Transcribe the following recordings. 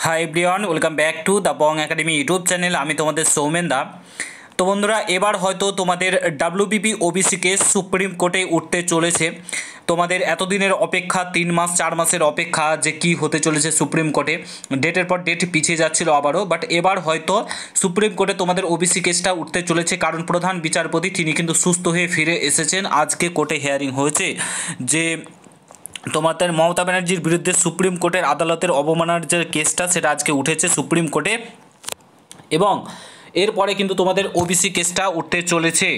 Hi everyone, welcome back to the Bong academy YouTube channel. আমি তোমাদের সৌমেন দা। তো বন্ধুরা, এবার হয়তো তোমাদের ডাব্লিউবিপি ওবিসি কেস সুপ্রিম কোর্টে উঠতে চলেছে। তোমাদের এতদিনের অপেক্ষা, 3 মাস 4 মাসের অপেক্ষা যে কি হতে চলেছে সুপ্রিম কোর্টে, ডেটের পর ডেট পিছিয়ে যাচ্ছিল আবারও, বাট এবার হয়তো সুপ্রিম কোর্টে তোমাদের ওবিসি কেসটা উঠতে চলেছে। কারণ প্রধান বিচারপতি তিনি কিন্তু সুস্থ হয়ে ফিরে এসেছেন। আজকে কোর্টে হিয়ারিং হয়েছে যে তোমাদের মমতা ব্যানার্জির বিরুদ্ধে সুপ্রিম কোর্টের আদালতের অবমাননার যে কেসটা সেটা আজকে উঠেছে সুপ্রিম কোর্টে, এবং এরপরে কিন্তু তোমাদের ওবিসি কেসটা উঠতে চলেছে।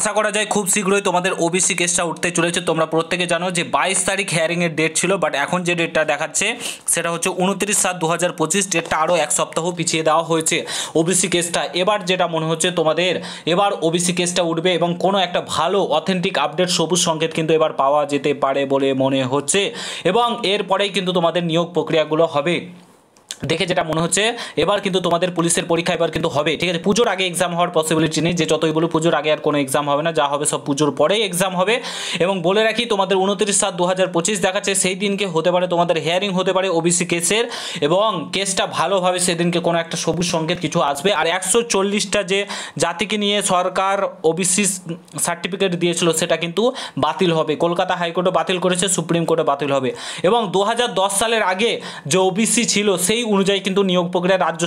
আশা করা যায় খুব শীঘ্রই তোমাদের ওবিসি কেসটা উঠতে চলেছে। তোমরা প্রত্যেকে জানো যে 22 তারিখ হিয়ারিংয়ের ডেট ছিল, বাট এখন যে ডেটটা দেখাচ্ছে সেটা হচ্ছে 29/7/2025। ডেটটা আরও এক সপ্তাহ পিছিয়ে দেওয়া হয়েছে ওবিসি কেসটা। এবার যেটা মনে হচ্ছে তোমাদের এবার ওবিসি কেসটা উঠবে, এবং কোনো একটা ভালো অথেন্টিক আপডেট, সবুজ সংকেত কিন্তু এবার পাওয়া যেতে পারে বলে মনে হচ্ছে, এবং এরপরেই কিন্তু তোমাদের নিয়োগ প্রক্রিয়াগুলো হবে। দেখে যেটা মনে হচ্ছে এবার কিন্তু তোমাদের পুলিশের পরীক্ষা এবার কিন্তু হবে, ঠিক আছে। পুজোর আগে এক্সাম হওয়ার পসিবিলিটি নেই, যে যতই বলো পুজোর আগে আর কোনো এক্সাম হবে না, যা হবে সব পুজোর পরেই এক্সাম হবে। এবং বলে রাখি তোমাদের 29/7/2025 দেখাচ্ছে, সেই দিনকে হতে পারে তোমাদের হিয়ারিং হতে পারে ওবিসি কেসের, এবং কেসটা ভালোভাবে সেদিনকে কোনো একটা সবুজ সংকেত কিছু আসবে। আর 140টা যে জাতিকে নিয়ে সরকার ওবিসি সার্টিফিকেট দিয়েছিল সেটা কিন্তু বাতিল হবে। কলকাতা হাইকোর্টও বাতিল করেছে, সুপ্রিম কোর্টে বাতিল হবে। এবং 2010 সালের আগে যে ওবিসি ছিল সেই অনুযায়ী কিন্তু নিয়োগ প্রক্রিয়া রাজ্য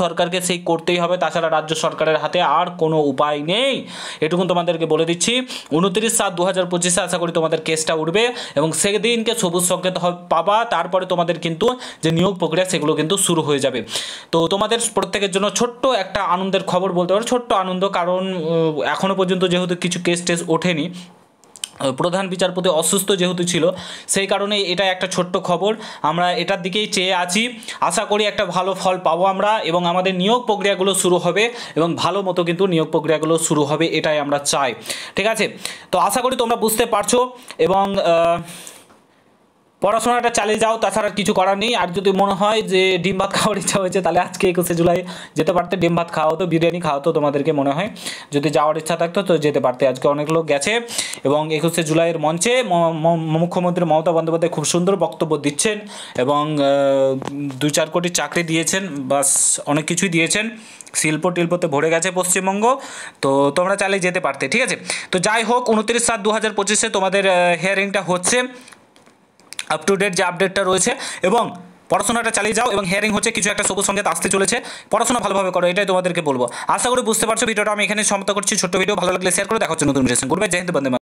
সরকারকে সেই করতেই হবে, তাছাড়া রাজ্য সরকারের হাতে আর কোনো উপায় নেই। এটুকুন তোমাদেরকে বলে দিচ্ছি। 29/7/2025 আশা করি তোমাদের কেসটা উঠবে, এবং সেদিনকে সবুজ সংকেত পাবা। তারপরে তোমাদের কিন্তু যে নিয়োগ প্রক্রিয়া সেগুলো কিন্তু শুরু হয়ে যাবে। তো তোমাদের প্রত্যেকের জন্য ছোট্ট একটা আনন্দের খবর বলতে পারো, ছোট্ট আনন্দ, কারণ এখনও পর্যন্ত যেহেতু কিছু কেস ওঠেনি, প্রধান বিচারপতি অসুস্থ যেহেতু ছিল, সেই কারণে এটা একটা ছোট্ট খবর। আমরা এটার দিকেই চেয়ে আছি। আশা করি একটা ভালো ফল পাবো আমরা, এবং আমাদের নিয়োগ প্রক্রিয়াগুলো শুরু হবে, এবং ভালো মতো কিন্তু নিয়োগ প্রক্রিয়াগুলো শুরু হবে, এটাই আমরা চাই, ঠিক আছে। তো আশা করি তোমরা বুঝতে পারছো, এবং পড়াশোনাটা চালিয়ে যাও, তাছাড়া কিছু করার নেই। আর যদি মনে হয় যে ডিম ভাত খাওয়ার ইচ্ছা হয়েছে, তাহলে আজকে 21শে জুলাই যেতে পারতে, ডিম ভাত খাওয়া হতো, বিরিয়ানি খাওয়া হতো তোমাদেরকে, মনে হয় যদি যাওয়ার ইচ্ছা থাকতো তো যেতে পারতে। আজকে অনেক লোক গেছে, এবং 21শে জুলাইয়ের মঞ্চে মুখ্যমন্ত্রী মমতা বন্দ্যোপাধ্যায় খুব সুন্দর বক্তব্য দিচ্ছেন, এবং 2-4 কোটি চাকরি দিয়েছেন, বাস অনেক কিছুই দিয়েছেন। শিল্প টিল্পতে ভরে গেছে পশ্চিমবঙ্গ, তো তোমরা চাইলে যেতে পারতে, ঠিক আছে। তো যাই হোক, 29/7/2025 তোমাদের হিয়ারিংটা হচ্ছে, আপ টু ডেট যে আপডেটটা রয়েছে, এবং পড়াশোনাটা চালিয়ে যাও, এবং হিয়ারিং হচ্ছে, কিছু একটা সবুজ সংকেত আসতে চলেছে। পড়াশোনা ভালোভাবে করো, এটাই তোমাদেরকে বলবো। আশা করি বুঝতে পারছো। ভিডিওটা আমি এখানে সমাপ্ত করছি, ছোট্ট ভিডিও। ভালো লাগলে শেয়ার করে দেখা হচ্ছে নতুন ভিডিও। গুড বাই, জয় হিন্দ, বন্দে মাতরম।